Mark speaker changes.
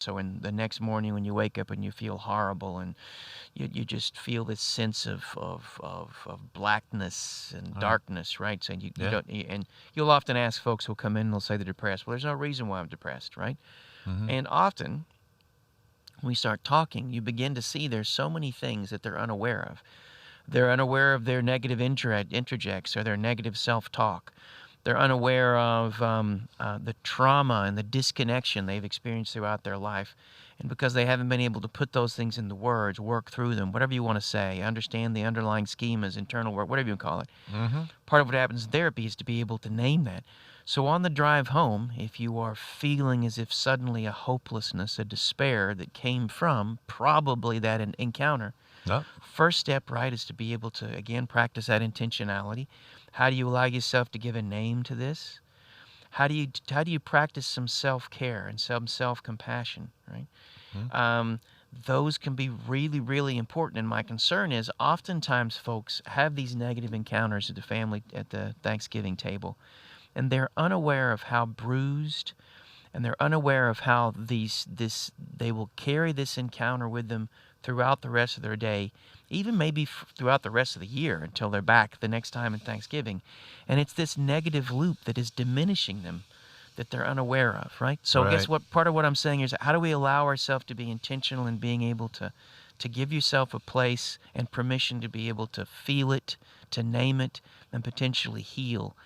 Speaker 1: So in the next morning when you wake up and you feel horrible and you just feel this sense of blackness and
Speaker 2: Right.
Speaker 1: darkness, right? So you
Speaker 2: Yeah.
Speaker 1: don't, and you'll often ask folks who'll come in and they'll say they're depressed. Well, there's no reason why I'm depressed, right?
Speaker 2: Mm-hmm.
Speaker 1: And often when we start talking, you begin to see there's so many things that they're unaware of. They're unaware of their negative interjects or their negative self-talk. They're unaware of the trauma and the disconnection they've experienced throughout their life. And because they haven't been able to put those things into words, work through them, whatever you want to say, understand the underlying schemas, internal work, whatever you call it,
Speaker 2: Mm-hmm.
Speaker 1: part of what happens in therapy is to be able to name that. So on the drive home, if you are feeling as if suddenly a hopelessness, a despair that came from probably that encounter,
Speaker 2: No.
Speaker 1: first step, right, is to be able to, again, practice that intentionality. How do you allow yourself to give a name to this? How do you practice some self-care and some self-compassion, right?
Speaker 2: Mm-hmm.
Speaker 1: Those can be really, really important. And my concern is oftentimes folks have these negative encounters at the family, at the Thanksgiving table, and they're unaware of how bruised, and they're unaware of how they will carry this encounter with them throughout the rest of their day, even maybe throughout the rest of the year until they're back the next time in Thanksgiving. And it's this negative loop that is diminishing them that they're unaware of, right? So guess
Speaker 2: Right.
Speaker 1: what? Part of what I'm saying is, how do we allow ourselves to be intentional in being able to give yourself a place and permission to be able to feel it, to name it, and potentially heal?